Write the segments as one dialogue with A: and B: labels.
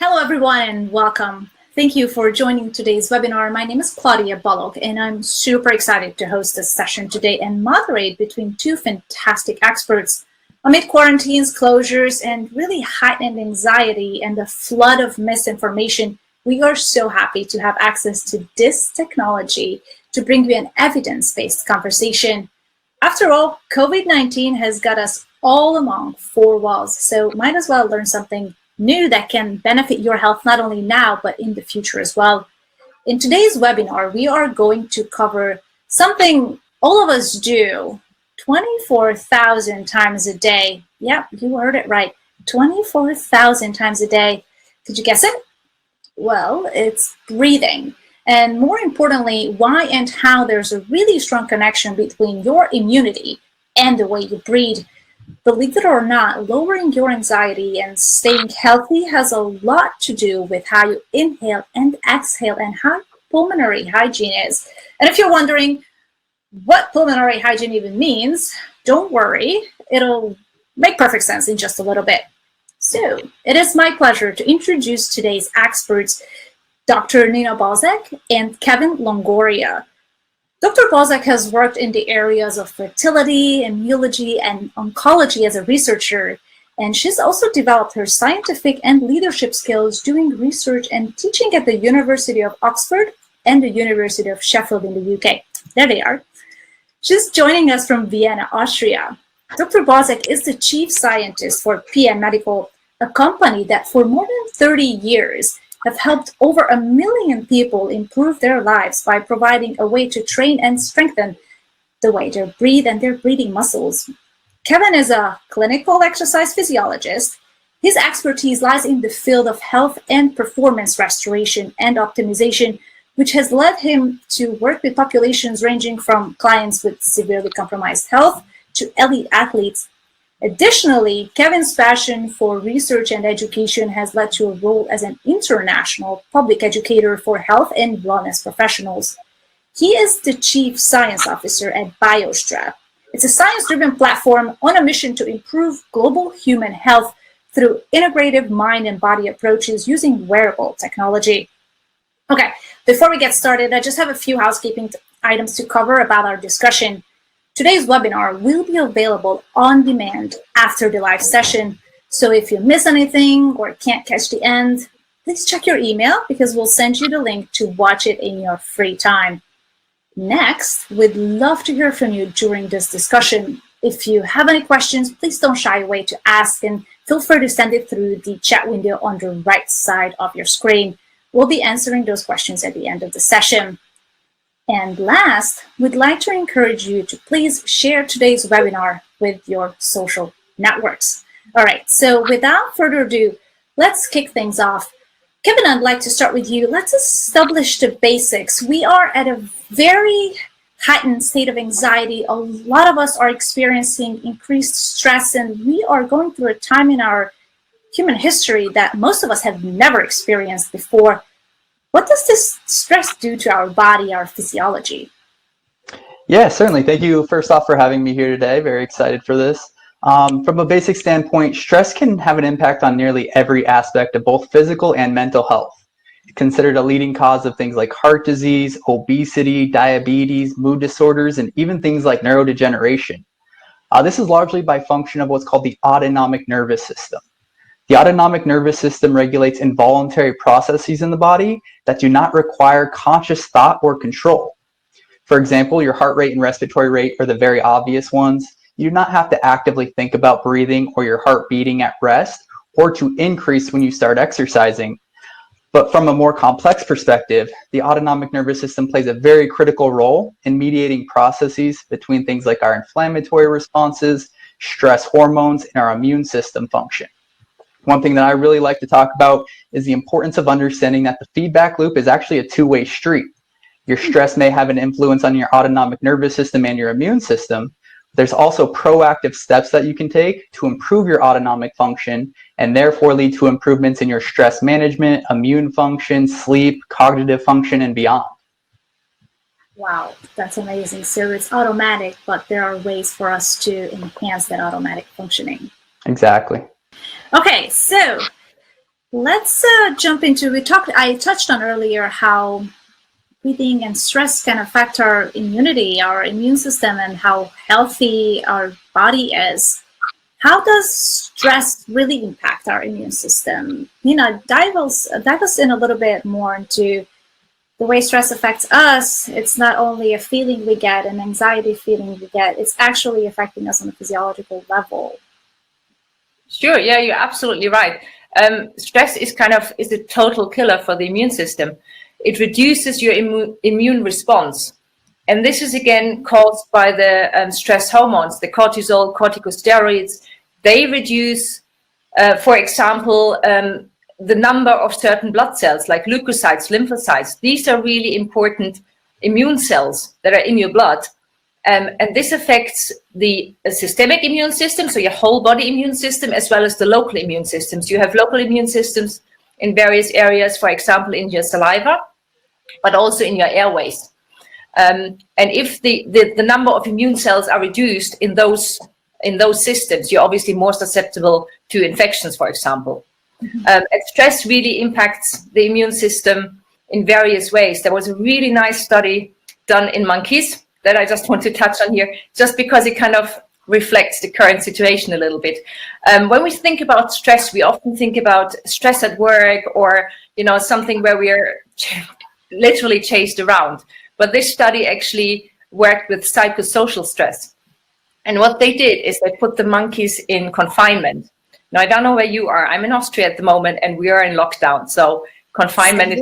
A: Hello, everyone, and welcome. Thank you for joining today's webinar. My name is Claudia Bullock, and I'm super excited to host this session today and moderate between two fantastic experts. Amid quarantines, closures, and really heightened anxiety and a flood of misinformation, we are so happy to have access to this technology to bring you an evidence-based conversation. After all, COVID-19 has got us all among four walls, so might as well learn something new that can benefit your health not only now, but in the future as well. In today's webinar, we are going to cover something all of us do 24,000 times a day. Yep, you heard it right. 24,000 times a day. Could you guess it? Well, it's breathing. And more importantly, why and how there's a really strong connection between your immunity and the way you breathe. Believe it or not, lowering your anxiety and staying healthy has a lot to do with how you inhale and exhale and how pulmonary hygiene is. And if you're wondering what pulmonary hygiene even means, don't worry, it'll make perfect sense in just a little bit. So it is my pleasure to introduce today's experts, Dr. Nina Bausek and Kevin Longoria. Dr. Bausek has worked in the areas of fertility, immunology, and oncology as a researcher, and she's also developed her scientific and leadership skills doing research and teaching at the University of Oxford and the University of Sheffield in the UK. There they are. She's joining us from Vienna, Austria. Dr. Bausek is the chief scientist for PM Medical, a company that for more than 30 years have helped over 1 million people improve their lives by providing a way to train and strengthen the way they breathe and their breathing muscles. Kevin is a clinical exercise physiologist. His expertise lies in the field of health and performance restoration and optimization, which has led him to work with populations ranging from clients with severely compromised health to elite athletes. Additionally, Kevin's passion for research and education has led to a role as an international public educator for health and wellness professionals. He is the Chief Science Officer at BioStrap. It's a science-driven platform on a mission to improve global human health through integrative mind and body approaches using wearable technology. Okay, before we get started, I just have a few housekeeping items to cover about our discussion. Today's webinar will be available on demand after the live session. So if you miss anything or can't catch the end, please check your email because we'll send you the link to watch it in your free time. Next, we'd love to hear from you during this discussion. If you have any questions, please don't shy away to ask and feel free to send it through the chat window on the right side of your screen. We'll be answering those questions at the end of the session. And last, we'd like to encourage you to please share today's webinar with your social networks. All right, so without further ado, let's kick things off. Kevin, I'd like to start with you. Let's establish the basics. We are at a very heightened state of anxiety. A lot of us are experiencing increased stress, and we are going through a time in our human history that most of us have never experienced before. What does this stress do to our body, our physiology?
B: Yeah, certainly. Thank you, first off, for having me here today. Very excited for this. From a basic standpoint, stress can have an impact on nearly every aspect of both physical and mental health. It's considered a leading cause of things like heart disease, obesity, diabetes, mood disorders, and even things like neurodegeneration. This is largely by function of what's called the autonomic nervous system. The autonomic nervous system regulates involuntary processes in the body that do not require conscious thought or control. For example, your heart rate and respiratory rate are the very obvious ones. You do not have to actively think about breathing or your heart beating at rest or to increase when you start exercising. But from a more complex perspective, the autonomic nervous system plays a very critical role in mediating processes between things like our inflammatory responses, stress hormones, and our immune system function. One thing that I really like to talk about is the importance of understanding that the feedback loop is actually a two-way street. Your stress may have an influence on your autonomic nervous system and your immune system. There's also proactive steps that you can take to improve your autonomic function and therefore lead to improvements in your stress management, immune function, sleep, cognitive function, and beyond.
A: Wow, that's amazing. So it's automatic, but there are ways for us to enhance that automatic functioning.
B: Exactly.
A: Okay, so Let's jump into, I touched on earlier how breathing and stress can affect our immunity, our immune system, and how healthy our body is. How does stress really impact our immune system? Dive us in a little bit more into the way stress affects us. It's not only a feeling we get, an anxiety feeling we get, it's actually affecting us on a physiological level.
C: Sure, yeah, you're absolutely right. Stress is a total killer for the immune system. It reduces your immune response. And this is again caused by the stress hormones, the cortisol, corticosteroids. They reduce, for example, the number of certain blood cells like leukocytes, lymphocytes. These are really important immune cells that are in your blood. And this affects the systemic immune system, so your whole body immune system, as well as the local immune systems. You have local immune systems in various areas, for example, in your saliva, but also in your airways. And if the number of immune cells are reduced in those systems, you're obviously more susceptible to infections, for example. And stress really impacts the immune system in various ways. There was a really nice study done in monkeys that I just want to touch on here, just because it kind of reflects the current situation a little bit. When we think about stress, we often think about stress at work or, something where we are literally chased around. But this study actually worked with psychosocial stress. And what they did is they put the monkeys in confinement. Now, I don't know where you are. I'm in Austria at the moment, and we are in lockdown. So confinement is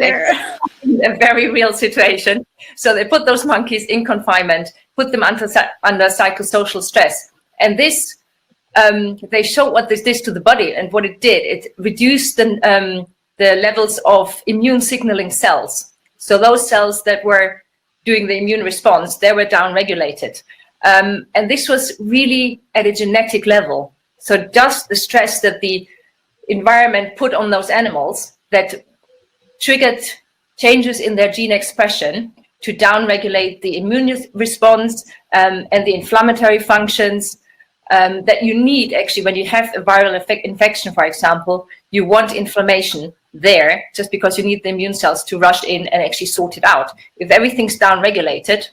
C: a very real situation. So they put those monkeys in confinement, put them under psychosocial stress. And this, they showed what this did to the body. And what it did, it reduced the levels of immune signaling cells. So those cells that were doing the immune response, they were downregulated. And this was really at a genetic level. So just the stress that the environment put on those animals that triggered changes in their gene expression to downregulate the immune response and the inflammatory functions that you need. Actually, when you have a viral infection, for example, you want inflammation there just because you need the immune cells to rush in and actually sort it out. If everything's downregulated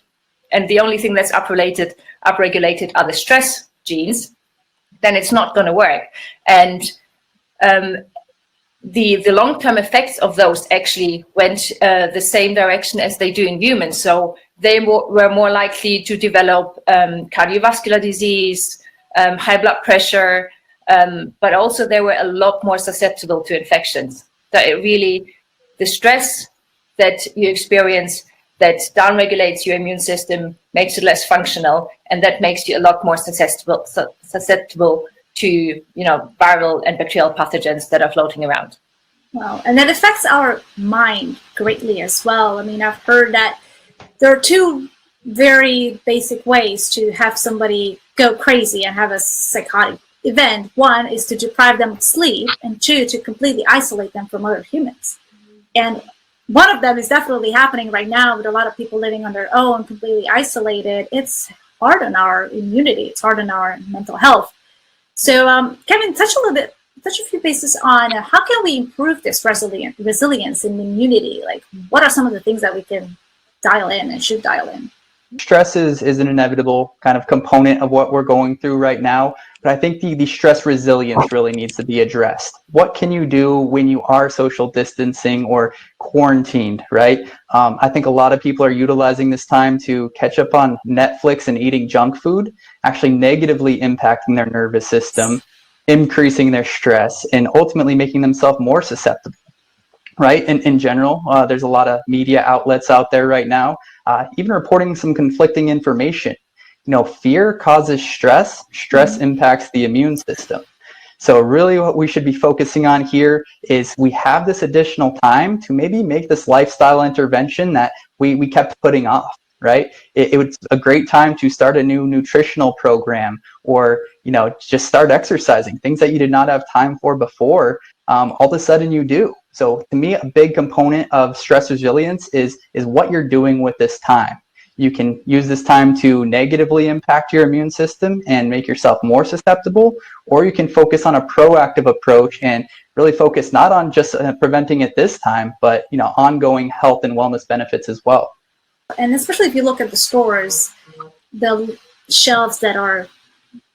C: and the only thing that's upregulated are the stress genes, then it's not going to work. And the long-term effects of those actually went the same direction as they do in humans. So they were more likely to develop cardiovascular disease, high blood pressure, but also they were a lot more susceptible to infections. So it really, the stress that you experience that downregulates your immune system makes it less functional, and that makes you a lot more susceptible to viral and bacterial pathogens that are floating around.
A: Wow, and that affects our mind greatly as well. I mean, I've heard that there are two very basic ways to have somebody go crazy and have a psychotic event. One is to deprive them of sleep, and two, to completely isolate them from other humans. And one of them is definitely happening right now with a lot of people living on their own, completely isolated. It's hard on our immunity. It's hard on our mental health. So, Kevin, touch a few bases on how can we improve this resilience and immunity? Like, what are some of the things that we can dial in and should dial in?
B: Stress is an inevitable kind of component of what we're going through right now, but I think the stress resilience really needs to be addressed. What can you do when you are social distancing or quarantined, right? I think a lot of people are utilizing this time to catch up on Netflix and eating junk food, actually negatively impacting their nervous system, increasing their stress, and ultimately making themselves more susceptible. Right? In general, there's a lot of media outlets out there right now, even reporting some conflicting information. Fear causes stress. Stress impacts the immune system. So really what we should be focusing on here is we have this additional time to maybe make this lifestyle intervention that we kept putting off, right? It was a great time to start a new nutritional program or, just start exercising, things that you did not have time for before. All of a sudden you do. So to me, a big component of stress resilience is what you're doing with this time. You can use this time to negatively impact your immune system and make yourself more susceptible, or you can focus on a proactive approach and really focus not on just preventing it this time, but ongoing health and wellness benefits as well.
A: And especially if you look at the stores, the shelves that are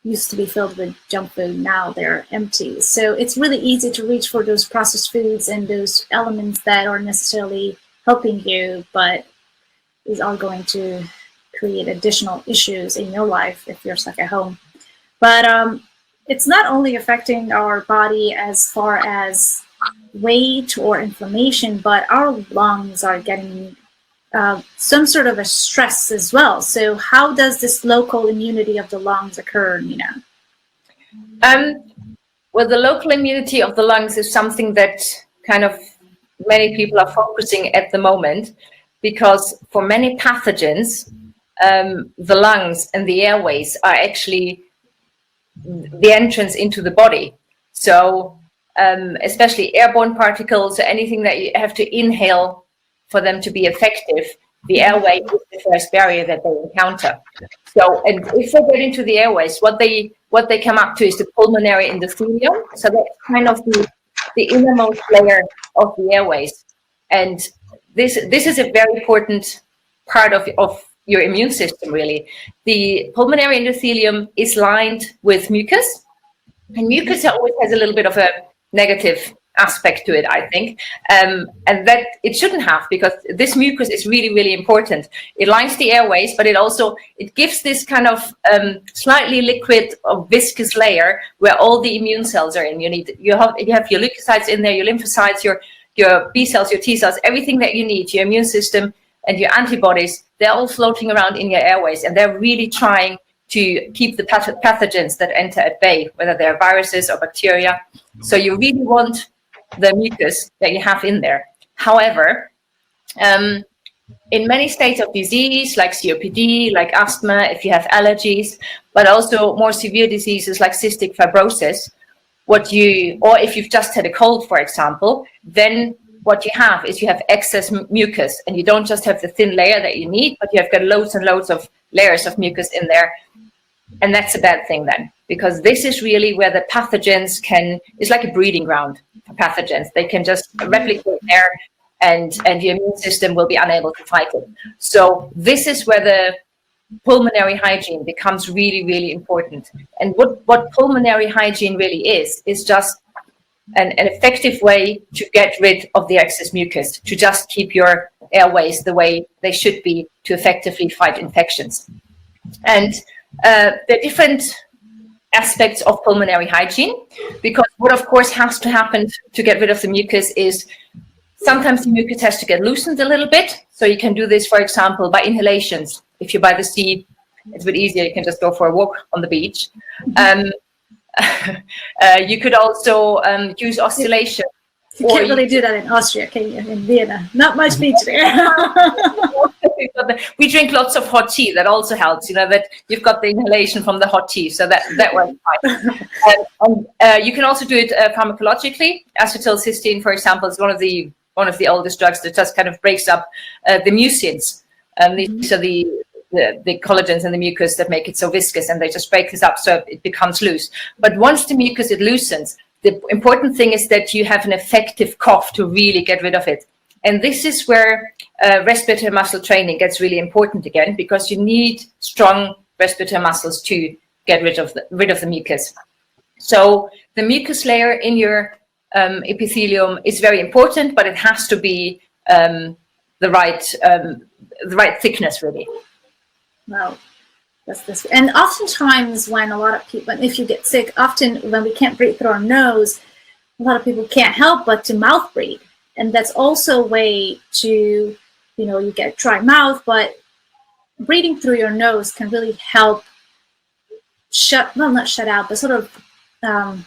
A: used to be filled with junk food, now they're empty. So it's really easy to reach for those processed foods and those elements that aren't necessarily helping you, but are going to create additional issues in your life if you're stuck at home. But it's not only affecting our body as far as weight or inflammation, but our lungs are getting some sort of a stress as well. So how does this local immunity of the lungs occur, Nina?
C: Well, the local immunity of the lungs is something that kind of many people are focusing at the moment, because for many pathogens, the lungs and the airways are actually the entrance into the body. So especially airborne particles or anything that you have to inhale for them to be effective, the airway is the first barrier that they encounter. So, and if they get into the airways, what they come up to is the pulmonary endothelium. So that's kind of the innermost layer of the airways. And this is a very important part of your immune system, really. The pulmonary endothelium is lined with mucus, and mucus always has a little bit of a negative aspect to it, I think, and that it shouldn't have, because this mucus is really, really important. It lines the airways, but it gives this kind of slightly liquid or viscous layer where all the immune cells are in. You have your leukocytes in there, your lymphocytes, your B cells, your T cells, everything that you need, your immune system and your antibodies, they're all floating around in your airways, and they're really trying to keep the pathogens that enter at bay, whether they're viruses or bacteria. So you really want the mucus that you have in there. However, in many states of disease, like COPD, like asthma, if you have allergies, but also more severe diseases like cystic fibrosis, or if you've just had a cold, for example, then what you have is you have excess mucus, and you don't just have the thin layer that you need, but you have got loads and loads of layers of mucus in there. And that's a bad thing then, because this is really where the pathogens it's like a breeding ground for pathogens. They can just replicate there, and your immune system will be unable to fight it. So this is where the pulmonary hygiene becomes really, really important. And what pulmonary hygiene really is just an effective way to get rid of the excess mucus, to just keep your airways the way they should be to effectively fight infections. And the different aspects of pulmonary hygiene, because what of course has to happen to get rid of the mucus is sometimes the mucus has to get loosened a little bit. So you can do this, for example, by inhalations. If you're by the sea, it's a bit easier. You can just go for a walk on the beach. You could also use oscillation.
A: You can't really do that in Austria, can you? In Vienna, not much beach there.
C: We drink lots of hot tea. That also helps. That you've got the inhalation from the hot tea, so that works fine. You can also do it pharmacologically. Acetylcysteine, for example, is one of the oldest drugs that just kind of breaks up the mucins. These are the collagens in the mucus that make it so viscous, and they just break this up so it becomes loose. But once the mucus it loosens, the important thing is that you have an effective cough to really get rid of it. And this is where respiratory muscle training gets really important again, because you need strong respiratory muscles to get rid of the mucus. So the mucus layer in your epithelium is very important, but it has to be the right thickness, really.
A: Wow. That's this. And oftentimes when a lot of people, if you get sick, often when we can't breathe through our nose, a lot of people can't help but to mouth breathe. And that's also a way to, you get dry mouth, but breathing through your nose can really help not shut out, but sort of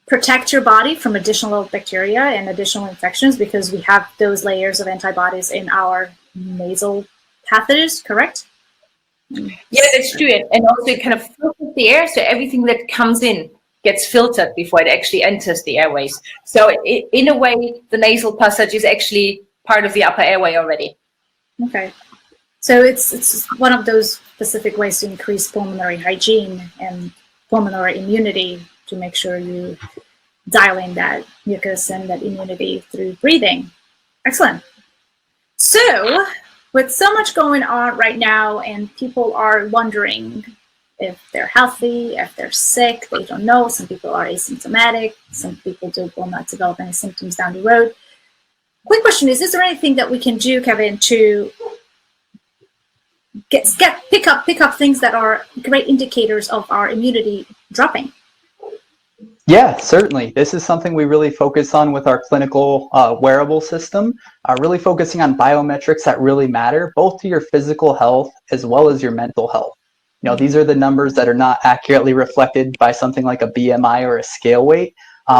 A: protect your body from additional bacteria and additional infections, because we have those layers of antibodies in our nasal passages, correct?
C: Yeah, that's true. And also it kind of filters the air, so everything that comes in gets filtered before it actually enters the airways. So in a way, the nasal passage is actually part of the upper airway already.
A: Okay. So it's one of those specific ways to increase pulmonary hygiene and pulmonary immunity, to make sure you dial in that mucus and that immunity through breathing. Excellent. So with so much going on right now, and people are wondering if they're healthy, if they're sick, they don't know. Some people are asymptomatic. Some people will not develop any symptoms down the road. Quick question is there anything that we can do, Kevin, to pick up things that are great indicators of our immunity dropping?
B: Yeah, certainly. This is something we really focus on with our clinical wearable system, really focusing on biometrics that really matter, both to your physical health as well as your mental health. These are the numbers that are not accurately reflected by something like a BMI or a scale weight.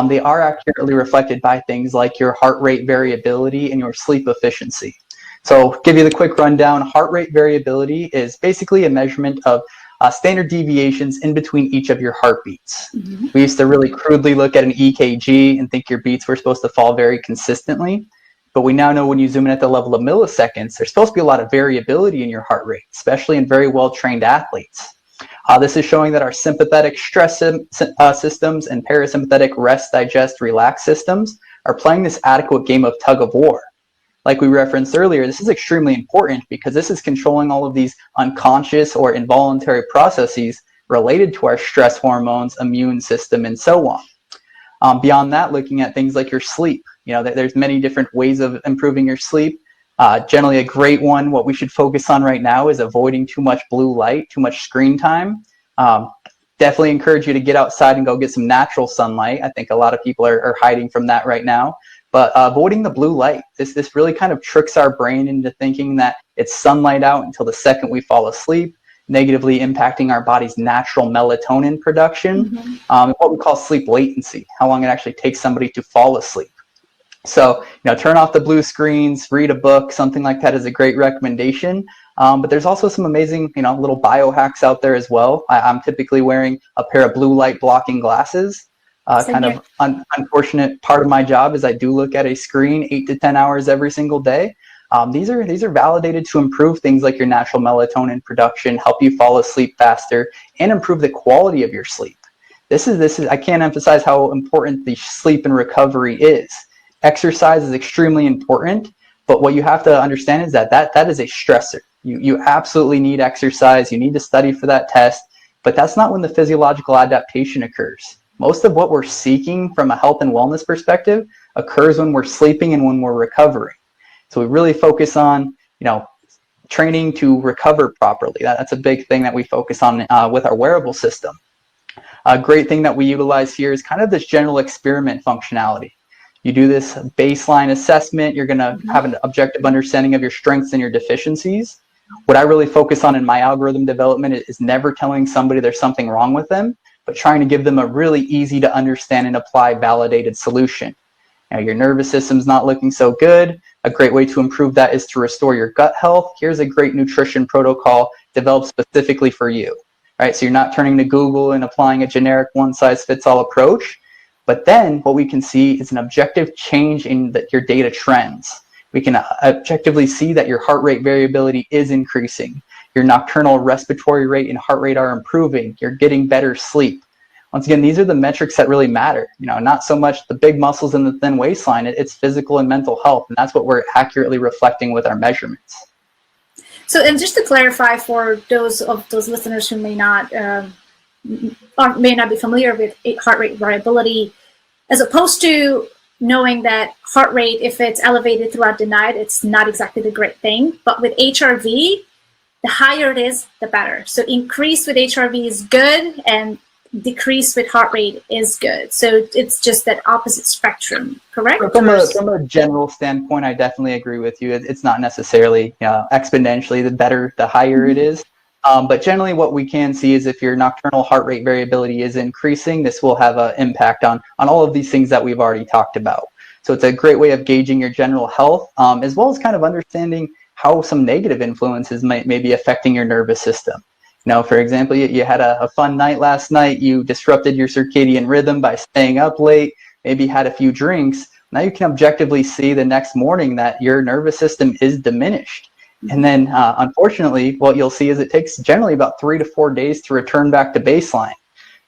B: They are accurately reflected by things like your heart rate variability and your sleep efficiency. So give you the quick rundown. Heart rate variability is basically a measurement of standard deviations in between each of your heartbeats. Mm-hmm. We used to really crudely look at an EKG and think your beats were supposed to fall very consistently. But we now know when you zoom in at the level of milliseconds, there's supposed to be a lot of variability in your heart rate, especially in very well-trained athletes. This is showing that our sympathetic stress systems and parasympathetic rest, digest, relax systems are playing this adequate game of tug-of-war. Like we referenced earlier, this is extremely important because this is controlling all of these unconscious or involuntary processes related to our stress hormones, immune system, and so on. Beyond that, looking at things like your sleep. There's many different ways of improving your sleep. Generally a great one, what we should focus on right now is avoiding too much blue light, too much screen time. Definitely encourage you to get outside and go get some natural sunlight. I think a lot of people are hiding from that right now. But avoiding the blue light, this really kind of tricks our brain into thinking that it's sunlight out until the second we fall asleep, negatively impacting our body's natural melatonin production, mm-hmm. What we call sleep latency, how long it actually takes somebody to fall asleep. So, turn off the blue screens, read a book, something like that is a great recommendation. But there's also some amazing, little biohacks out there as well. I'm typically wearing a pair of blue light blocking glasses. Unfortunate part of my job is I do look at a screen 8 to 10 hours every single day. These are validated to improve things like your natural melatonin production, help you fall asleep faster, and improve the quality of your sleep. This is I can't emphasize how important the sleep and recovery is. Exercise is extremely important, but what you have to understand is that is a stressor. You absolutely need exercise. You need to study for that test, but that's not when the physiological adaptation occurs. Most of what we're seeking from a health and wellness perspective occurs when we're sleeping and when we're recovering. So we really focus on, training to recover properly. That's a big thing that we focus on with our wearable system. A great thing that we utilize here is kind of this general experiment functionality. You do this baseline assessment. You're going to have an objective understanding of your strengths and your deficiencies. What I really focus on in my algorithm development is never telling somebody there's something wrong with them, but trying to give them a really easy to understand and apply validated solution. Your nervous system's not looking so good. A great way to improve that is to restore your gut health. Here's a great nutrition protocol developed specifically for you. Right? So you're not turning to Google and applying a generic one-size-fits-all approach. But then what we can see is an objective change in your data trends. We can objectively see that your heart rate variability is increasing. Your nocturnal respiratory rate and heart rate are improving. You're getting better sleep. Once again, these are the metrics that really matter. Not so much the big muscles and the thin waistline. It's physical and mental health, and that's what we're accurately reflecting with our measurements.
A: So, and just to clarify for those listeners who may not be familiar with heart rate variability, as opposed to knowing that heart rate, if it's elevated throughout the night, it's not exactly the great thing. But with HRV, the higher it is, the better. So increase with HRV is good, and decrease with heart rate is good. So it's just that opposite spectrum, correct?
B: From a general standpoint, I definitely agree with you. It's not necessarily exponentially the better, the higher it is. But generally what we can see is if your nocturnal heart rate variability is increasing, this will have an impact on all of these things that we've already talked about. So it's a great way of gauging your general health, as well as kind of understanding how some negative influences may be affecting your nervous system. For example, you had a fun night last night, you disrupted your circadian rhythm by staying up late, maybe had a few drinks. Now you can objectively see the next morning that your nervous system is diminished. And then, unfortunately, what you'll see is it takes generally about 3 to 4 days to return back to baseline.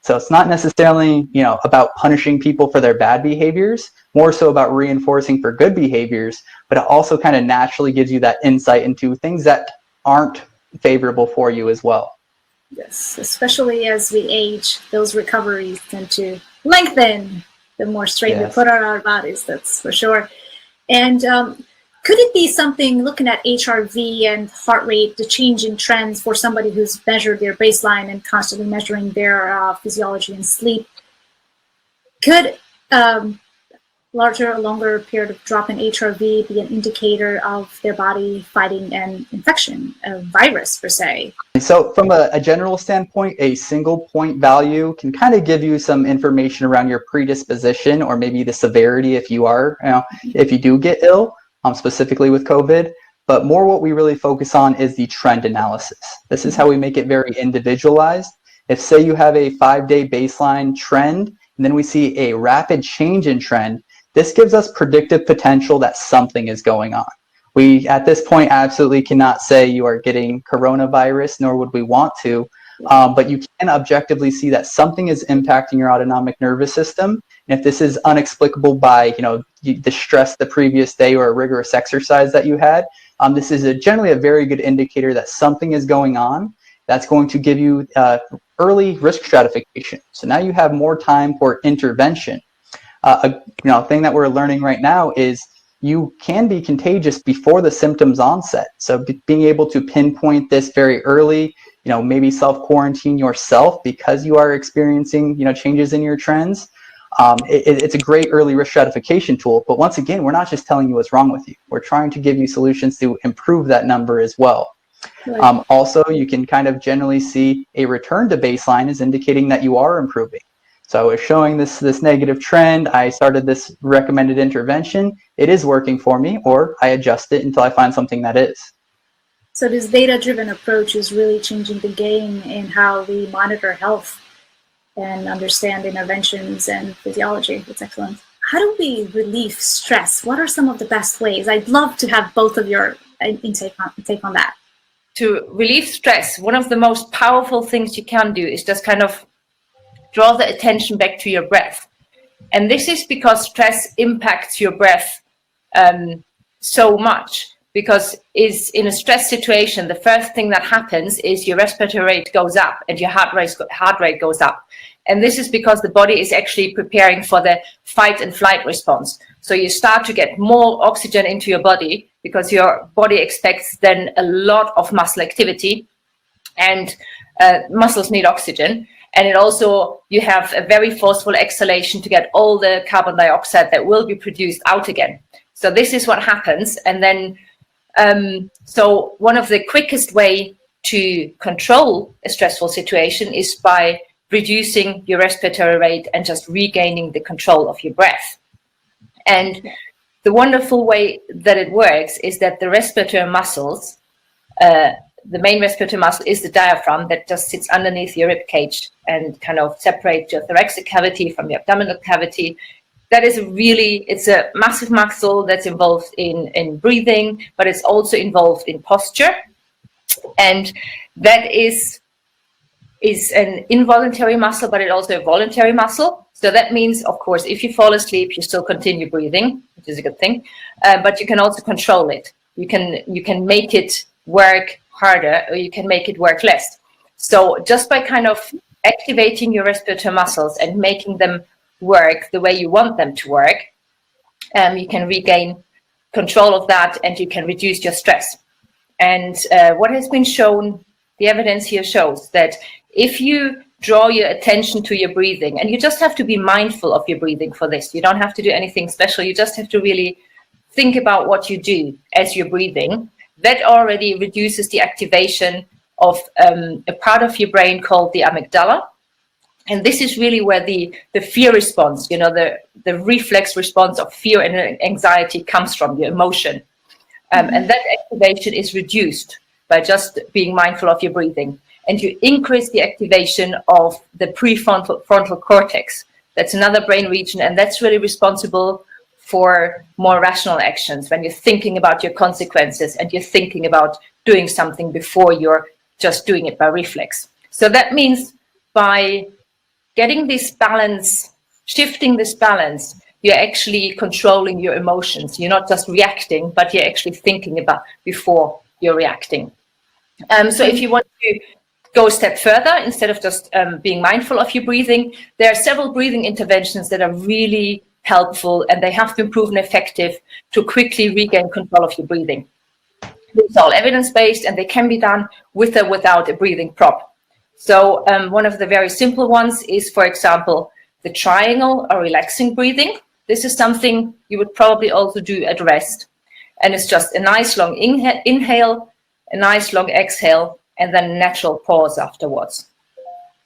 B: So it's not necessarily, about punishing people for their bad behaviors, more so about reinforcing for good behaviors, but it also kind of naturally gives you that insight into things that aren't favorable for you as well.
A: Yes, especially as we age, those recoveries tend to lengthen the more strain we put on our bodies, that's for sure. And could it be something, looking at HRV and heart rate, the change in trends for somebody who's measured their baseline and constantly measuring their physiology and sleep, could longer period of drop in HRV be an indicator of their body fighting an infection, a virus per se?
B: So from a general standpoint, a single point value can kind of give you some information around your predisposition or maybe the severity if you are, if you do get ill, specifically with COVID. But more what we really focus on is the trend analysis. This is how we make it very individualized. If say you have a 5-day baseline trend, and then we see a rapid change in trend, this gives us predictive potential that something is going on. We, at this point, absolutely cannot say you are getting coronavirus, nor would we want to, but you can objectively see that something is impacting your autonomic nervous system. And if this is unexplicable by, the stress the previous day or a rigorous exercise that you had, this is generally a very good indicator that something is going on. That's going to give you early risk stratification. So now you have more time for intervention. A thing that we're learning right now is you can be contagious before the symptoms onset. So being able to pinpoint this very early, maybe self-quarantine yourself because you are experiencing, changes in your trends. It's a great early risk stratification tool. But once again, we're not just telling you what's wrong with you. We're trying to give you solutions to improve that number as well. Right. Also, you can kind of generally see a return to baseline is indicating that you are improving. So I was showing this negative trend. I started this recommended intervention. It is working for me, or I adjust it until I find something that is.
A: So this data-driven approach is really changing the game in how we monitor health and understand interventions and physiology. It's excellent. How do we relieve stress? What are some of the best ways? I'd love to have both of your take on that.
C: To relieve stress, one of the most powerful things you can do is just kind of draw the attention back to your breath. And this is because stress impacts your breath so much, because in a stress situation, the first thing that happens is your respiratory rate goes up and your heart rate goes up. And this is because the body is actually preparing for the fight and flight response. So you start to get more oxygen into your body because your body expects then a lot of muscle activity, and muscles need oxygen. And it also, you have a very forceful exhalation to get all the carbon dioxide that will be produced out again. So this is what happens. And then, so one of the quickest way to control a stressful situation is by reducing your respiratory rate and just regaining the control of your breath. And the wonderful way that it works is that the respiratory muscles, the main respiratory muscle is the diaphragm that just sits underneath your rib cage and kind of separates your thoracic cavity from your abdominal cavity. That is it's a massive muscle that's involved in breathing, but it's also involved in posture. And that is an involuntary muscle, but it's also a voluntary muscle. So that means, of course, if you fall asleep, you still continue breathing, which is a good thing, but you can also control it. You can make it work harder, or you can make it work less. So just by kind of activating your respiratory muscles and making them work the way you want them to work, you can regain control of that and you can reduce your stress. And what has been shown, the evidence here shows that if you draw your attention to your breathing, and you just have to be mindful of your breathing for this, you don't have to do anything special, you just have to really think about what you do as you're breathing. That already reduces the activation of a part of your brain called the amygdala. And this is really where the fear response, the reflex response of fear and anxiety comes from, your emotion. And that activation is reduced by just being mindful of your breathing. And you increase the activation of the prefrontal cortex. That's another brain region, and that's really responsible for more rational actions, when you're thinking about your consequences and you're thinking about doing something before you're just doing it by reflex. So that means by getting this balance, shifting this balance, you're actually controlling your emotions. You're not just reacting, but you're actually thinking about before you're reacting. So if you want to go a step further, instead of just being mindful of your breathing, there are several breathing interventions that are really helpful, and they have been proven effective to quickly regain control of your breathing. It's all evidence-based, and they can be done with or without a breathing prop. So one of the very simple ones is, for example, the triangle or relaxing breathing. This is something you would probably also do at rest. And it's just a nice long inhale, a nice long exhale, and then a natural pause afterwards.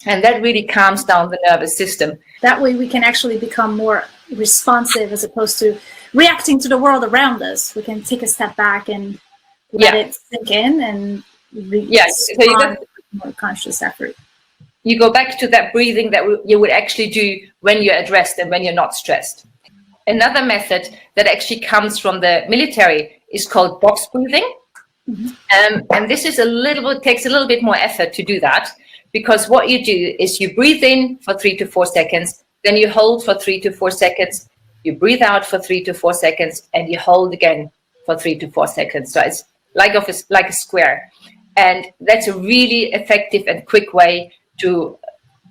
C: And that really calms down the nervous system.
A: That way we can actually become more responsive as opposed to reacting to the world around us. We can take a step back and let it sink in and
C: so you got
A: more conscious effort.
C: You go back to that breathing that you would actually do when you're at rest and when you're not stressed. Another method that actually comes from the military is called box breathing. And this is takes a little bit more effort to do that, because what you do is you breathe in for 3 to 4 seconds, then you hold for 3 to 4 seconds, you breathe out for 3 to 4 seconds, and you hold again for 3 to 4 seconds. So it's like a square. And that's a really effective and quick way to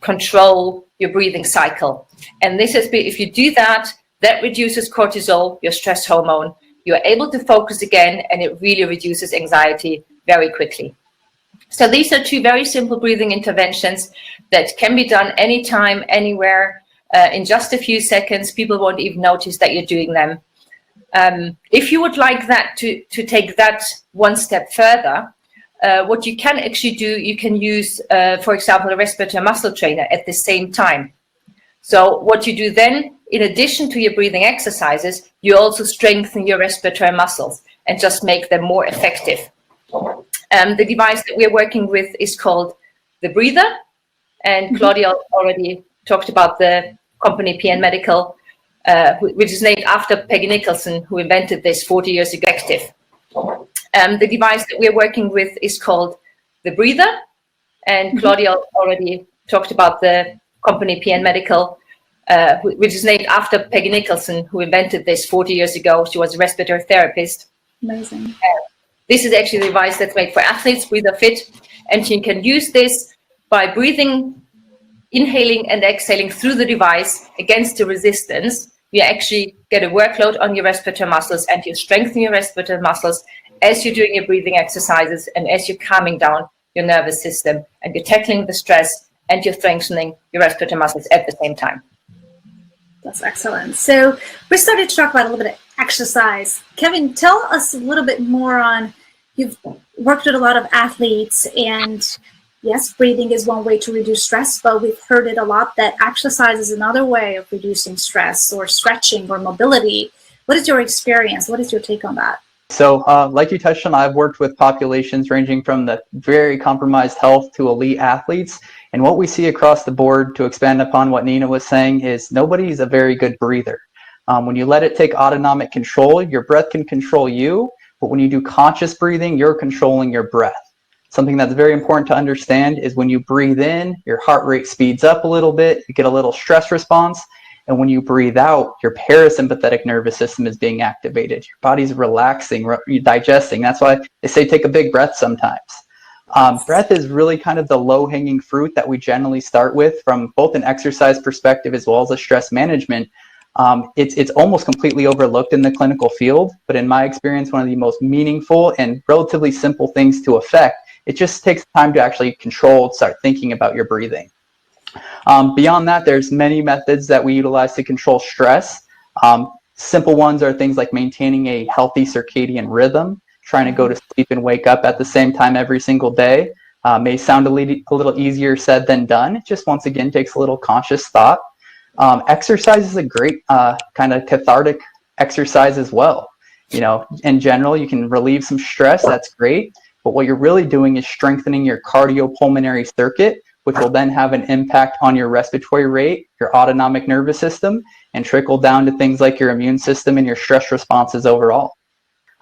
C: control your breathing cycle. And this has been, if you do that, that reduces cortisol, your stress hormone. You're able to focus again, and it really reduces anxiety very quickly. So these are 2 very simple breathing interventions that can be done anytime, anywhere, in just a few seconds. People won't even notice that you're doing them. If you would like that to take that one step further, what you can actually do, you can use, for example, a respiratory muscle trainer at the same time. So what you do then, in addition to your breathing exercises, you also strengthen your respiratory muscles and just make them more effective. The device that we're working with is called the breather, and Claudia already talked about the company PN Medical, which is named after Peggy Nicholson, who invented this 40 years ago. The device that we're working with is called the breather, and Claudia already talked about the company PN Medical, which is named after Peggy Nicholson, who invented this 40 years ago. She was a respiratory therapist.
A: Amazing.
C: This is actually a device that's made for athletes, Breather Fit, and you can use this by breathing, inhaling and exhaling through the device against the resistance. You actually get a workload on your respiratory muscles, and you strengthen your respiratory muscles as you're doing your breathing exercises and as you're calming down your nervous system, and you're tackling the stress and you're strengthening your respiratory muscles at the same time.
A: That's excellent. So we started to talk about a little bit of exercise. Kevin, tell us a little bit more on, you've worked with a lot of athletes, and yes, breathing is one way to reduce stress, but we've heard it a lot that exercise is another way of reducing stress, or stretching or mobility. What is your experience? What is your take on that?
B: So like you touched on, I've worked with populations ranging from the very compromised health to elite athletes. And what we see across the board, to expand upon what Nina was saying, is nobody's a very good breather. When you let it take autonomic control, your breath can control you. But when you do conscious breathing, you're controlling your breath. Something that's very important to understand is when you breathe in, your heart rate speeds up a little bit, you get a little stress response. And when you breathe out, your parasympathetic nervous system is being activated. Your body's relaxing, you're digesting. That's why they say take a big breath sometimes. Breath is really kind of the low-hanging fruit that we generally start with from both an exercise perspective as well as a stress management. It's almost completely overlooked in the clinical field, but in my experience, one of the most meaningful and relatively simple things to affect. It just takes time to actually control, start thinking about your breathing. Beyond that, there's many methods that we utilize to control stress. Simple ones are things like maintaining a healthy circadian rhythm, trying to go to sleep and wake up at the same time every single day. May sound a little easier said than done. It just, once again, takes a little conscious thought. Exercise is a great kind of cathartic exercise as well. You know, in general, you can relieve some stress. That's great. But what you're really doing is strengthening your cardiopulmonary circuit, which will then have an impact on your respiratory rate, your autonomic nervous system, and trickle down to things like your immune system and your stress responses overall.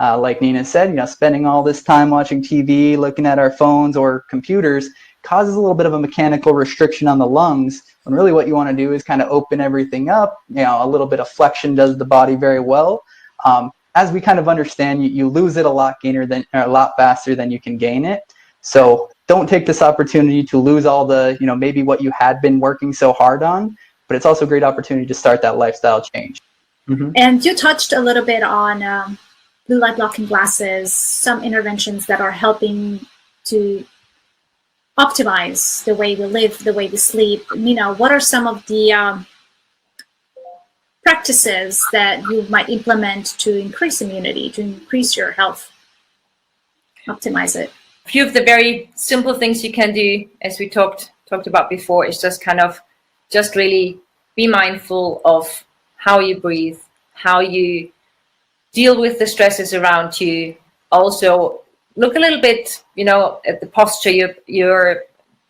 B: Like Nina said, spending all this time watching TV, looking at our phones or computers causes a little bit of a mechanical restriction on the lungs, when really what you want to do is kind of open everything up. A little bit of flexion does the body very well. As we kind of understand, you lose it a lot faster than you can gain it. So don't take this opportunity to lose all the, maybe what you had been working so hard on, but it's also a great opportunity to start that lifestyle change. Mm-hmm.
A: And you touched a little bit on blue light blocking glasses, some interventions that are helping to optimize the way we live, the way we sleep. What are some of the practices that you might implement to increase immunity, to increase your health, optimize it?
C: A few of the very simple things you can do, as we talked about before, is just really be mindful of how you breathe, how you deal with the stresses around you. Also, look a little bit, at the posture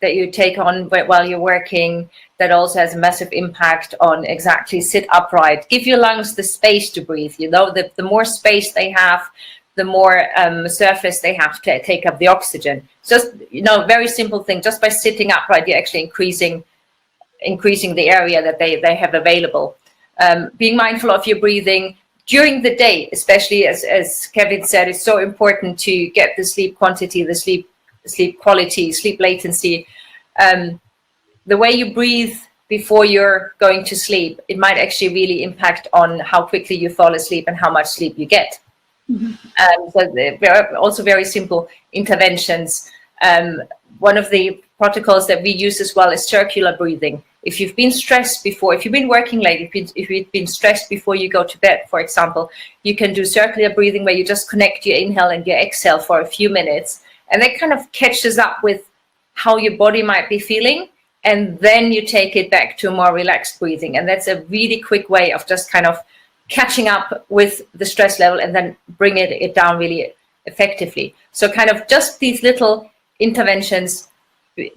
C: that you take on while you're working. That also has a massive impact on exactly sit upright. Give your lungs the space to breathe. The more space they have, the more surface they have to take up the oxygen. Just, very simple thing. Just by sitting upright, you're actually increasing the area that they have available. Being mindful of your breathing during the day, especially as Kevin said, it's so important to get the sleep quantity, the sleep quality, sleep latency. The way you breathe before you're going to sleep, it might actually really impact on how quickly you fall asleep and how much sleep you get. Mm-hmm. So there are also very simple interventions. One of the protocols that we use as well is circular breathing. If you've been stressed before, if you've been working late, if you've been stressed before you go to bed, for example, you can do circular breathing where you just connect your inhale and your exhale for a few minutes. And that kind of catches up with how your body might be feeling. And then you take it back to a more relaxed breathing. And that's a really quick way of just kind of catching up with the stress level and then bring it down really effectively. So kind of just these little interventions,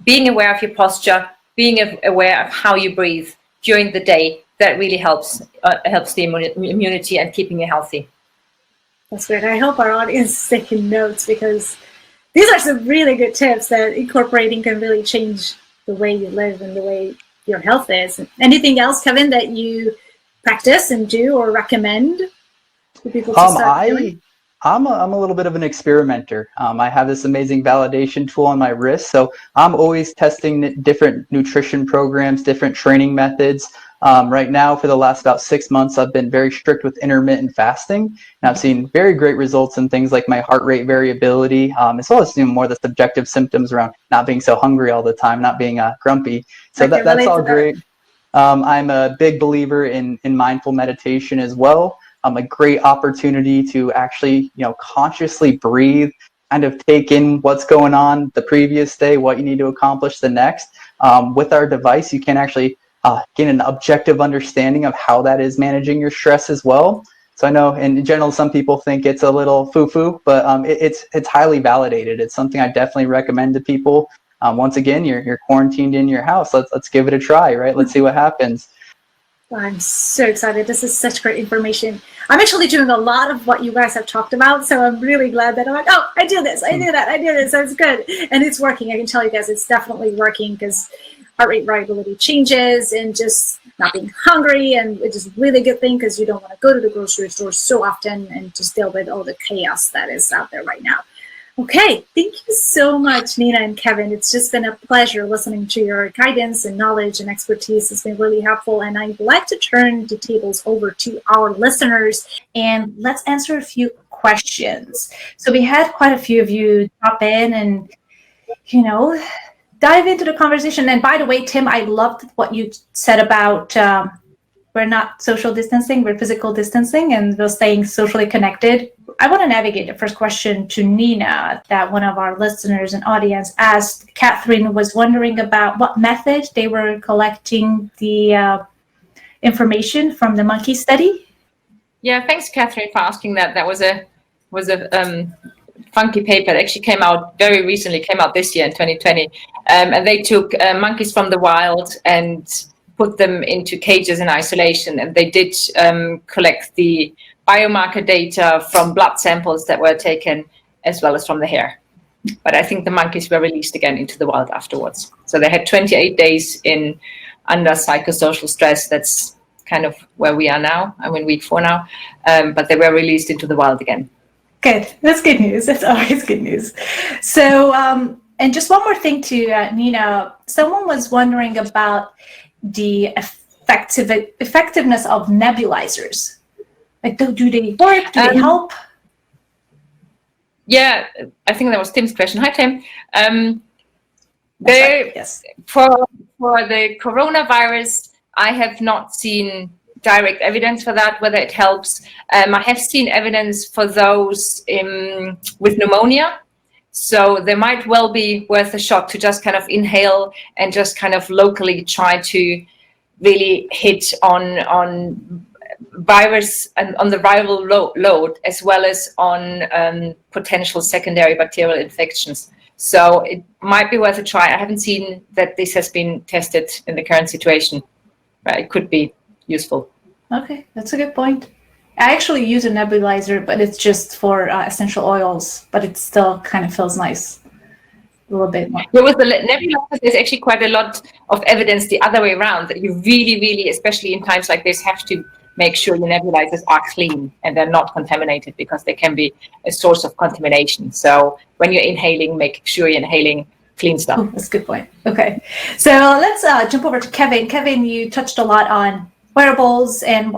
C: being aware of your posture, being aware of how you breathe during the day, that really helps the immunity and keeping you healthy.
A: That's great. I hope our audience is taking notes, because these are some really good tips that incorporating can really change the way you live and the way your health is. Anything else, Kevin, that you practice and do or recommend for people to start doing?
B: I'm a little bit of an experimenter. I have this amazing validation tool on my wrist, so I'm always testing different nutrition programs, different training methods. Right now, for the last about 6 months, I've been very strict with intermittent fasting, and I've seen very great results in things like my heart rate variability, as well as more the subjective symptoms around not being so hungry all the time, not being grumpy. So that's all great. I'm a big believer in mindful meditation as well. A great opportunity to actually, consciously breathe, kind of take in what's going on the previous day, what you need to accomplish the next. With our device, you can actually gain an objective understanding of how that is managing your stress as well. So I know in general, some people think it's a little foo-foo, but it's highly validated. It's something I definitely recommend to people. Once again, you're quarantined in your house. Let's give it a try, right? Let's see what happens.
A: I'm so excited. This is such great information. I'm actually doing a lot of what you guys have talked about, so I'm really glad that I'm like, oh, I do this, I do that, I do this. That's good. And it's working. I can tell you guys it's definitely working, because heart rate variability changes and just not being hungry, and which is a really good thing, because you don't want to go to the grocery store so often and just deal with all the chaos that is out there right now. Okay, thank you so much, Nina and Kevin. It's just been a pleasure listening to your guidance and knowledge and expertise. It's been really helpful, and I'd like to turn the tables over to our listeners, and let's answer a few questions. So we had quite a few of you drop in and, dive into the conversation. And by the way, Tim, I loved what you said about we're not social distancing, we're physical distancing, and we're staying socially connected. I want to navigate the first question to Nina that one of our listeners and audience asked. Catherine was wondering about what method they were collecting the information from the monkey study.
C: Yeah, thanks, Catherine, for asking that. That was a funky paper that actually came out very recently, came out this year in 2020. And they took monkeys from the wild and put them into cages in isolation. And they did collect the biomarker data from blood samples that were taken, as well as from the hair. But I think the monkeys were released again into the wild afterwards. So they had 28 days under psychosocial stress. That's kind of where we are now. I'm in week 4 now. But they were released into the wild again.
A: Good. That's good news. That's always good news. So, and just one more thing to Nina. Someone was wondering about the effectiveness of nebulizers. Like, do they work? Do they help?
C: Yeah, I think that was Tim's question. Hi, Tim.
A: Yes.
C: For the coronavirus, I have not seen direct evidence for that, whether it helps. I have seen evidence for those with pneumonia. So there might well be worth a shot to just kind of inhale and just kind of locally try to really hit on virus and on the viral load, as well as on potential secondary bacterial infections. So it might be worth a try. I haven't seen that this has been tested in the current situation, but it could be useful.
A: Okay, that's a good point. I actually use a nebulizer, but it's just for essential oils, but it still kind of feels nice. A little bit more.
C: Yeah, with the nebulizer, there's actually quite a lot of evidence the other way around, that you really, really, especially in times like this, have to make sure your nebulizers are clean and they're not contaminated, because they can be a source of contamination. So when you're inhaling, make sure you're inhaling clean stuff.
A: Oh, that's a good point. Okay, so let's jump over to Kevin. Kevin, you touched a lot on wearables and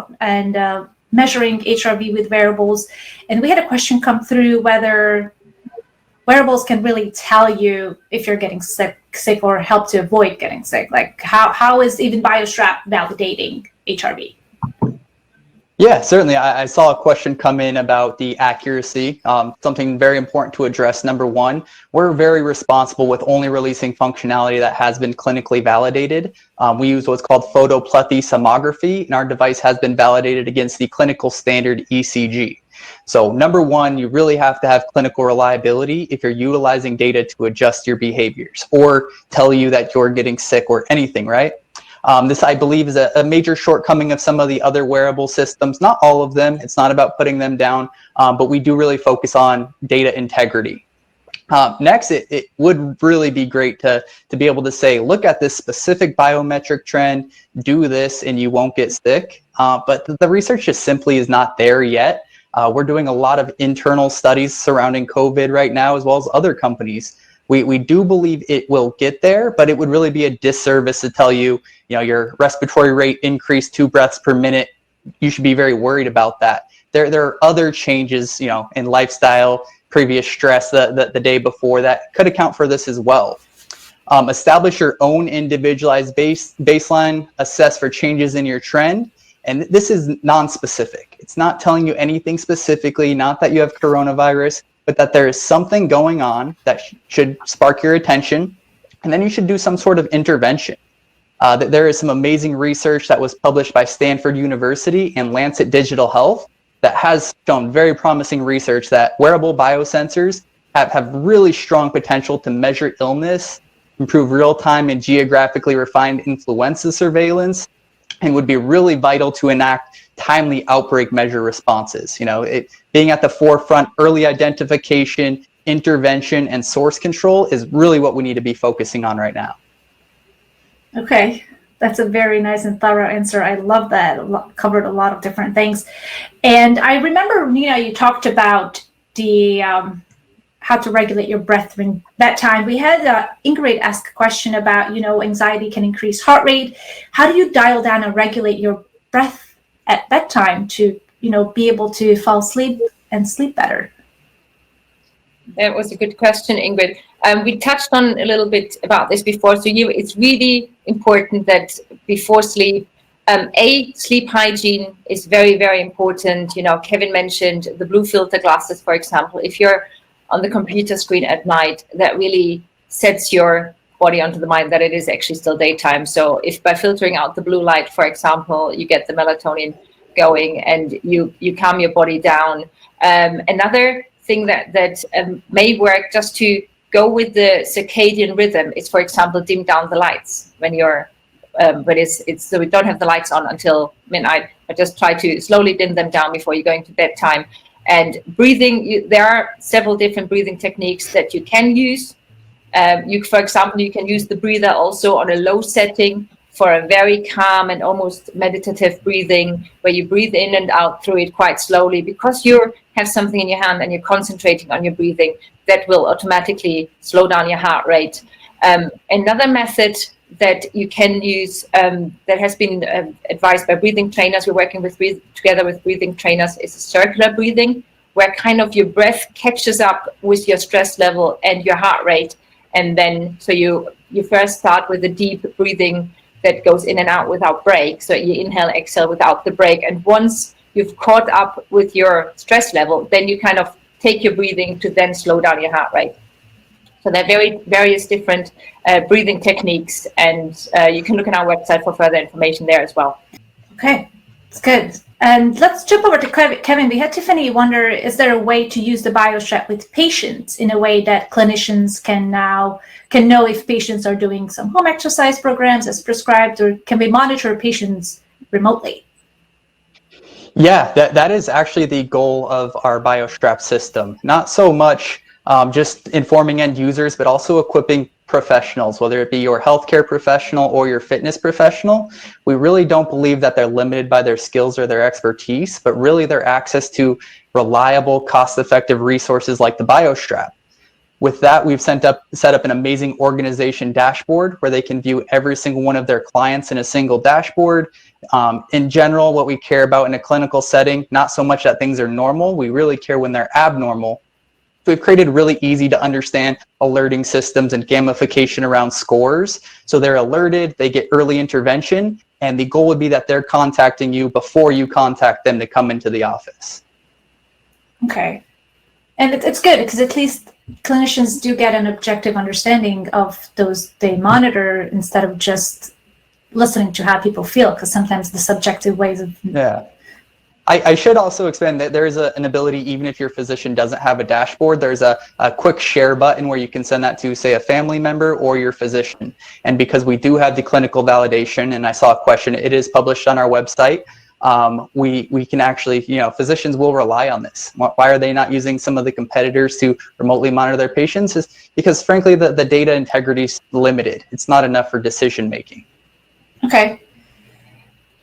A: measuring HRV with wearables, and we had a question come through whether wearables can really tell you if you're getting sick or help to avoid getting sick. Like how is even BioStrap validating HRV?
B: Yeah, certainly. I saw a question come in about the accuracy, something very important to address. Number one, we're very responsible with only releasing functionality that has been clinically validated. We use what's called photoplethysmography, and our device has been validated against the clinical standard ECG. So number one, you really have to have clinical reliability if you're utilizing data to adjust your behaviors or tell you that you're getting sick or anything, right? This, I believe, is a major shortcoming of some of the other wearable systems. Not all of them. It's not about putting them down, but we do really focus on data integrity. Next, it would really be great to be able to say, look at this specific biometric trend, do this, and you won't get sick. But the research just simply is not there yet. We're doing a lot of internal studies surrounding COVID right now, as well as other companies. We do believe it will get there, but it would really be a disservice to tell you, your respiratory rate increased 2 breaths per minute. You should be very worried about that. There are other changes, in lifestyle, previous stress the day before that could account for this as well. Establish your own individualized baseline, assess for changes in your trend. And this is non-specific. It's not telling you anything specifically, not that you have coronavirus, but that there is something going on that should spark your attention, and then you should do some sort of intervention. There is some amazing research that was published by Stanford University and Lancet Digital Health that has shown very promising research that wearable biosensors have really strong potential to measure illness, improve real-time and geographically refined influenza surveillance, and would be really vital to enact timely outbreak measure responses. Being at the forefront, early identification, intervention, and source control is really what we need to be focusing on right now.
A: Okay, that's a very nice and thorough answer. I love that. Covered a lot of different things. And I remember, Nina, you talked about the how to regulate your breath during bedtime. We had Ingrid ask a question about, anxiety can increase heart rate. How do you dial down and regulate your breath at bedtime to, be able to fall asleep and sleep better?
C: That was a good question, Ingrid. We touched on a little bit about this before. So it's really important that before sleep, sleep hygiene is very, very important. Kevin mentioned the blue filter glasses, for example. If you're on the computer screen at night, that really sets your body onto the mind that it is actually still daytime. So if by filtering out the blue light, for example, you get the melatonin going and you calm your body down. Another thing that may work just to go with the circadian rhythm is, for example, dim down the lights when you're it's so we don't have the lights on until midnight. I just try to slowly dim them down before you're going to bedtime. And breathing, there are several different breathing techniques that you can use. For example, you can use the breather also on a low setting for a very calm and almost meditative breathing, where you breathe in and out through it quite slowly, because you have something in your hand and you're concentrating on your breathing. That will automatically slow down your heart rate. Another method that you can use that has been advised by breathing trainers, we're working together with breathing trainers, is circular breathing, where kind of your breath catches up with your stress level and your heart rate. And then, so you first start with a deep breathing that goes in and out without break. So you inhale, exhale without the break. And once you've caught up with your stress level, then you kind of take your breathing to then slow down your heart rate. So there are various different breathing techniques, and you can look on our website for further information there as well.
A: Okay, that's good. And let's jump over to Kevin. We had Tiffany wonder, is there a way to use the BioStrap with patients in a way that clinicians can know if patients are doing some home exercise programs as prescribed, or can we monitor patients remotely?
B: Yeah, that is actually the goal of our BioStrap system. Not so much just informing end users, but also equipping professionals, whether it be your healthcare professional or your fitness professional. We really don't believe that they're limited by their skills or their expertise, but really their access to reliable, cost-effective resources like the BioStrap. With that, we've set up an amazing organization dashboard where they can view every single one of their clients in a single dashboard. In general, what we care about in a clinical setting, not so much that things are normal, we really care when they're abnormal. So we've created really easy to understand alerting systems and gamification around scores. So they're alerted, they get early intervention, and the goal would be that they're contacting you before you contact them to come into the office.
A: Okay. And it's good because at least clinicians do get an objective understanding of those they monitor instead of just listening to how people feel, because sometimes the subjective ways of...
B: Yeah. I should also expand that there is an ability, even if your physician doesn't have a dashboard, there's a quick share button where you can send that to, say, a family member or your physician. And because we do have the clinical validation, and I saw a question, it is published on our website, we can actually, physicians will rely on this. Why are they not using some of the competitors to remotely monitor their patients? Is because, frankly, the data integrity is limited. It's not enough for decision making.
A: Okay.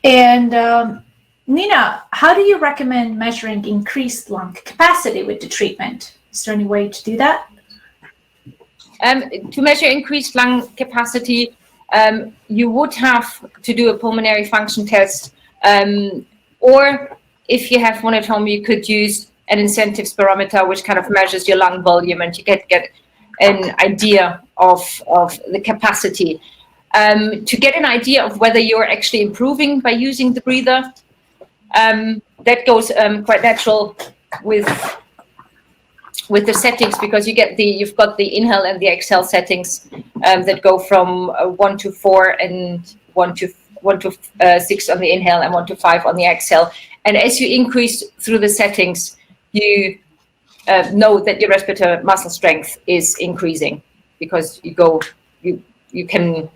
A: And Nina, how do you recommend measuring increased lung capacity with the treatment? Is there any way to do that?
C: To measure increased lung capacity, you would have to do a pulmonary function test, or if you have one at home, you could use an incentive spirometer, which kind of measures your lung volume, and you get an idea of the capacity. To get an idea of whether you're actually improving by using the breather, that goes quite natural with the settings, because you've got the inhale and the exhale settings that go from 1 to 4 and 1 to 6 on the inhale and 1 to 5 on the exhale. And as you increase through the settings, you know that your respiratory muscle strength is increasing, because you can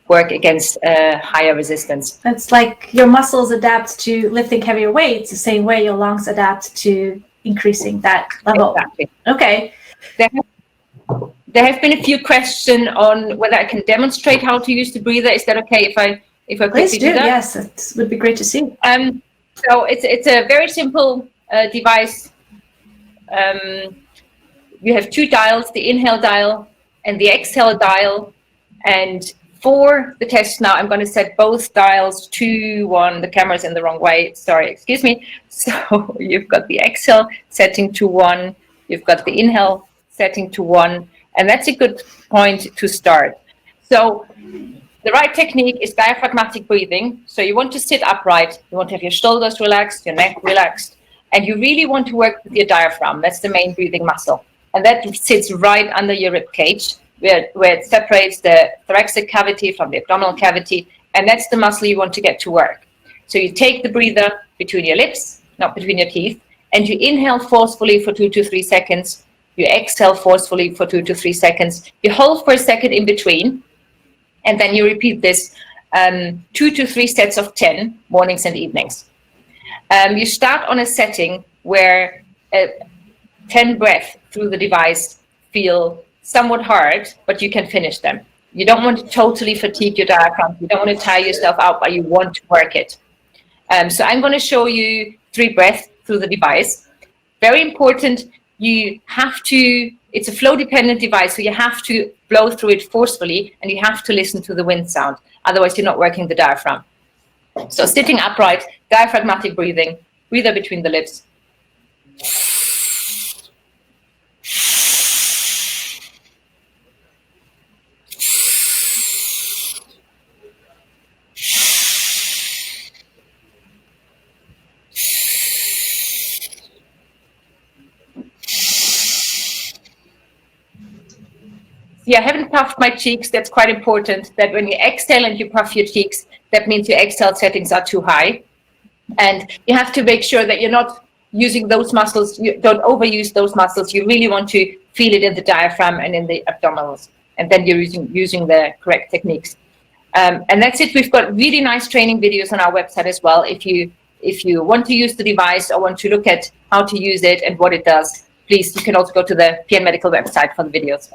C: work against higher resistance.
A: It's like your muscles adapt to lifting heavier weights the same way your lungs adapt to increasing that level.
C: Exactly.
A: Okay.
C: There have been a few questions on whether I can demonstrate how to use the breather. Is that okay if I
A: Please
C: quickly do that?
A: Yes, it would be great to see.
C: So it's a very simple device. You have two dials, the inhale dial and the exhale dial. And for the test now, I'm going to set both dials to 1. The camera's in the wrong way. Sorry, excuse me. So you've got the exhale setting to 1. You've got the inhale setting to 1. And that's a good point to start. So the right technique is diaphragmatic breathing. So you want to sit upright. You want to have your shoulders relaxed, your neck relaxed. And you really want to work with your diaphragm. That's the main breathing muscle. And that sits right under your rib cage, where it separates the thoracic cavity from the abdominal cavity, and that's the muscle you want to get to work. So you take the breather between your lips, not between your teeth, and you inhale forcefully for 2 to 3 seconds. You exhale forcefully for 2 to 3 seconds. You hold for a second in between, and then you repeat this 2 to 3 sets of 10, mornings and evenings. You start on a setting where 10 breaths through the device feel somewhat hard, but you can finish them. You don't want to totally fatigue your diaphragm. You don't want to tire yourself out, but you want to work it. So I'm going to show you 3 breaths through the device. Very important, you have to, it's a flow-dependent device, so you have to blow through it forcefully, and you have to listen to the wind sound. Otherwise, you're not working the diaphragm. So sitting upright, diaphragmatic breathing, breathe out between the lips. Yeah, I haven't puffed my cheeks. That's quite important, that when you exhale and you puff your cheeks, that means your exhale settings are too high. And you have to make sure that you're not using those muscles. You don't overuse those muscles. You really want to feel it in the diaphragm and in the abdominals. And then you're using the correct techniques. And that's it. We've got really nice training videos on our website as well. If you want to use the device or want to look at how to use it and what it does, please, you can also go to the PN Medical website for the videos.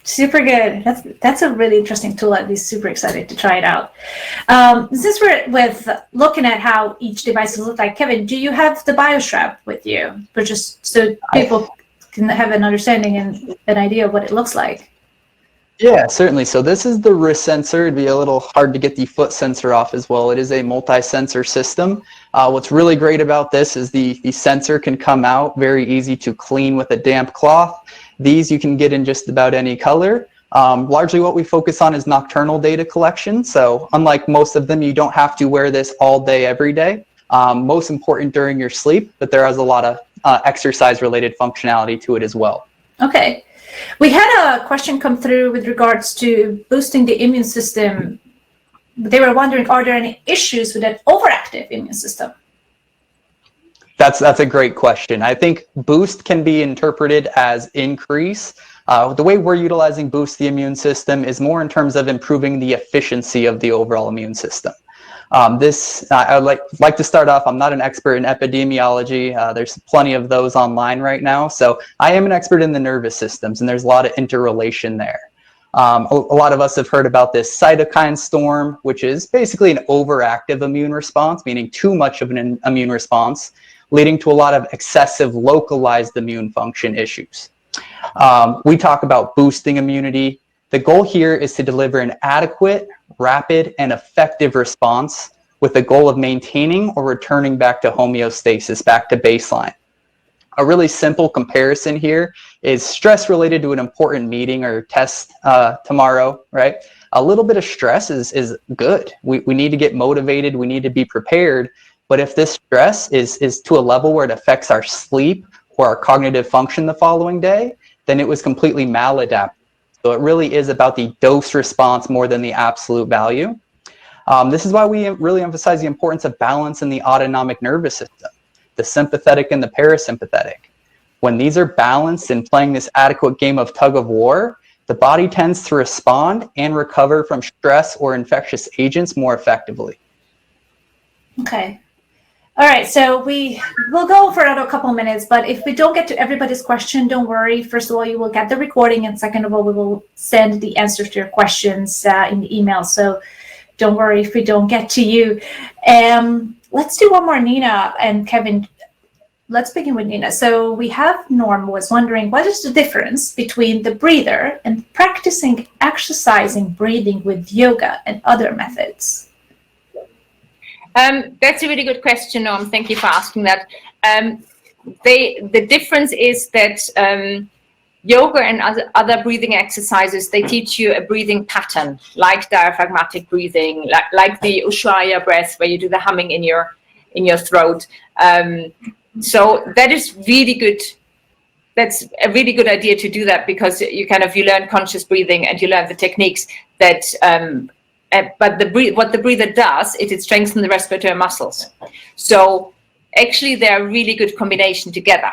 A: Super good. That's a really interesting tool. I'd be super excited to try it out. Since we're with looking at how each device looks like, Kevin, do you have the BioStrap with you? But just so people can have an understanding and an idea of what it looks like.
B: Yeah, certainly. So this is the wrist sensor. It'd be a little hard to get the foot sensor off as well. It is a multi-sensor system. What's really great about this is the sensor can come out very easy to clean with a damp cloth. These you can get in just about any color. Largely what we focus on is nocturnal data collection. So unlike most of them, you don't have to wear this all day, every day. Most important during your sleep, but there is a lot of exercise-related functionality to it as well.
A: Okay. We had a question come through with regards to boosting the immune system. They were wondering, are there any issues with an overactive immune system?
B: That's a great question. I think boost can be interpreted as increase. The way we're utilizing boost the immune system is more in terms of improving the efficiency of the overall immune system. I would like to start off, I'm not an expert in epidemiology. There's plenty of those online right now. So I am an expert in the nervous systems, and there's a lot of interrelation there. A lot of us have heard about this cytokine storm, which is basically an overactive immune response, meaning too much of an immune response, leading to a lot of excessive localized immune function issues. We talk about boosting immunity. The goal here is to deliver an adequate, rapid, and effective response with the goal of maintaining or returning back to homeostasis, back to baseline. A really simple comparison here is stress related to an important meeting or test tomorrow, right? A little bit of stress is good. We need to get motivated. We need to be prepared. But if this stress is to a level where it affects our sleep or our cognitive function the following day, then it was completely maladaptive. So it really is about the dose response more than the absolute value. This is why we really emphasize the importance of balance in the autonomic nervous system, the sympathetic and the parasympathetic. When these are balanced and playing this adequate game of tug-of-war, the body tends to respond and recover from stress or infectious agents more effectively.
A: Okay. All right, so we'll go for another couple of minutes, but if we don't get to everybody's question, don't worry. First of all, you will get the recording, and second of all, we will send the answers to your questions in the email. So don't worry if we don't get to you. Let's do one more, Nina and Kevin. Let's begin with Nina. So we have Norm was wondering, what is the difference between the breather and practicing exercising breathing with yoga and other methods?
C: That's a really good question, Norm. Thank you for asking that. The difference is that yoga and other breathing exercises, they teach you a breathing pattern, like diaphragmatic breathing, like the Ushuaia breath, where you do the humming in your throat. So that is really good. That's a really good idea to do that, because you learn conscious breathing and you learn the techniques that. But what the breather does is it strengthens the respiratory muscles. So actually they're a really good combination together.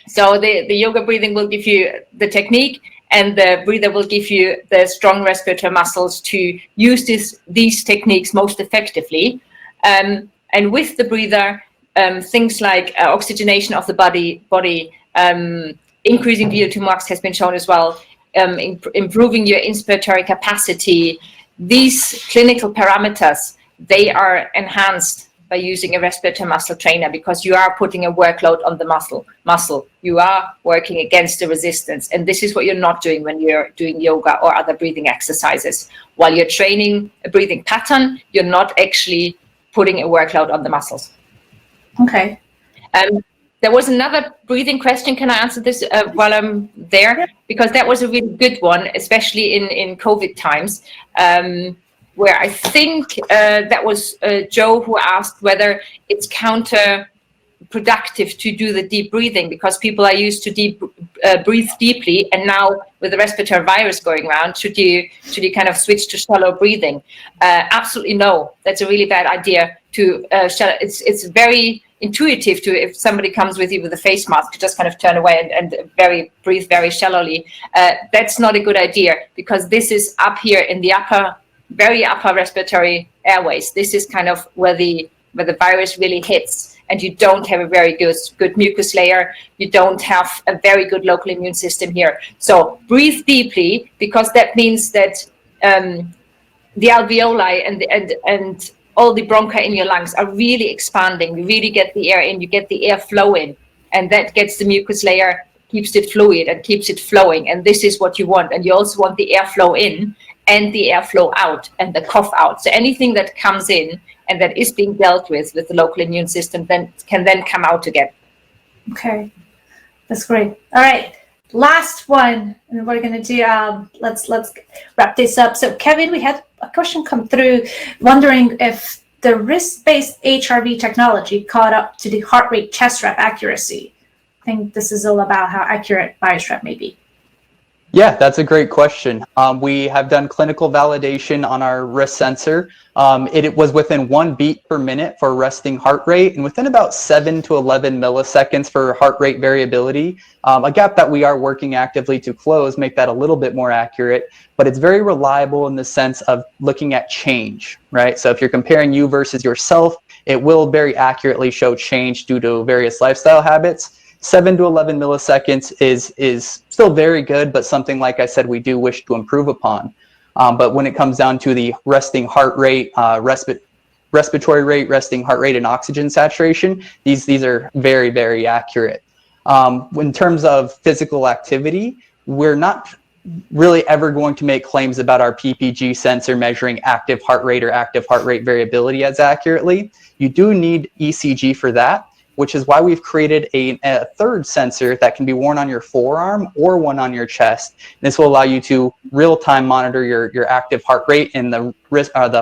C: So the yoga breathing will give you the technique, and the breather will give you the strong respiratory muscles to use these techniques most effectively. And with the breather, things like oxygenation of the body, increasing VO2 max has been shown as well, improving your inspiratory capacity. These clinical parameters, they are enhanced by using a respiratory muscle trainer, because you are putting a workload on the muscle. You are working against the resistance. And this is what you're not doing when you're doing yoga or other breathing exercises. While you're training a breathing pattern, you're not actually putting a workload on the muscles.
A: Okay.
C: There was another breathing question. Can I answer this while I'm there? Because that was a really good one, especially in COVID times, where I think that was Joe who asked whether it's counterproductive to do the deep breathing, because people are used to breathe deeply, and now with the respiratory virus going around, should you kind of switch to shallow breathing? Absolutely no. That's a really bad idea. It's very intuitive to, if somebody comes with you with a face mask, to just kind of turn away and breathe very shallowly. That's not a good idea, because this is up here in the very upper respiratory airways. This is kind of where the virus really hits, and you don't have a very good mucus layer. You don't have a very good local immune system here. So breathe deeply, because that means that the alveoli and all the bronchi in your lungs are really expanding. You really get the air in, you get the air flow in, and that gets the mucus layer, keeps it fluid and keeps it flowing. And this is what you want. And you also want the airflow in and the airflow out and the cough out. So anything that comes in and that is being dealt with the local immune system can then come out again.
A: Okay, that's great. All right, last one, and we're going to do, let's wrap this up. So Kevin, we had a question come through wondering if the wrist-based HRV technology caught up to the heart rate chest rep accuracy. I think this is all about how accurate BioStrap may be.
B: Yeah, that's a great question. We have done clinical validation on our wrist sensor. It was within 1 beat per minute for resting heart rate, and within about 7 to 11 milliseconds for heart rate variability. A gap that we are working actively to close, make that a little bit more accurate, but it's very reliable in the sense of looking at change, right? So if you're comparing you versus yourself, it will very accurately show change due to various lifestyle habits. 7 to 11 milliseconds is still very good, but something, like I said, we do wish to improve upon. But when it comes down to the resting heart rate, respiratory rate, resting heart rate, and oxygen saturation, these are very, very accurate. In terms of physical activity, we're not really ever going to make claims about our PPG sensor measuring active heart rate or active heart rate variability as accurately. You do need ECG for that, which is why we've created a third sensor that can be worn on your forearm or one on your chest. This will allow you to real-time monitor your active heart rate, and the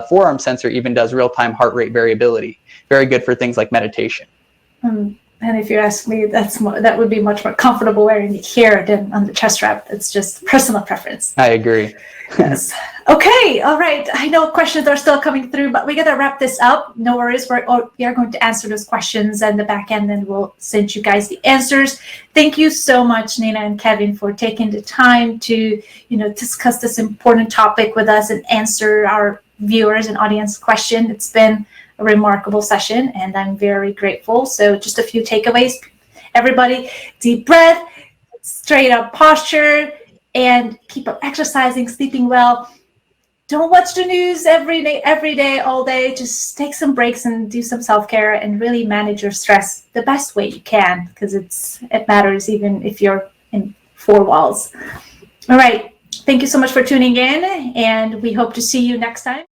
B: forearm sensor even does real-time heart rate variability. Very good for things like meditation.
A: And if you ask me, that would be much more comfortable wearing it here than on the chest strap. It's just personal preference.
B: I agree.
A: Yes. Okay. All right. I know questions are still coming through, but we got to wrap this up. No worries. We are going to answer those questions in the back end, and we'll send you guys the answers. Thank you so much, Nina and Kevin, for taking the time to, discuss this important topic with us and answer our viewers and audience question. It's been a remarkable session, and I'm very grateful. So just a few takeaways. Everybody, deep breath, straight up posture, and keep up exercising, sleeping well. Don't watch the news every day, all day. Just take some breaks and do some self-care and really manage your stress the best way you can, because it matters even if you're in 4 walls. All right. Thank you so much for tuning in, and we hope to see you next time.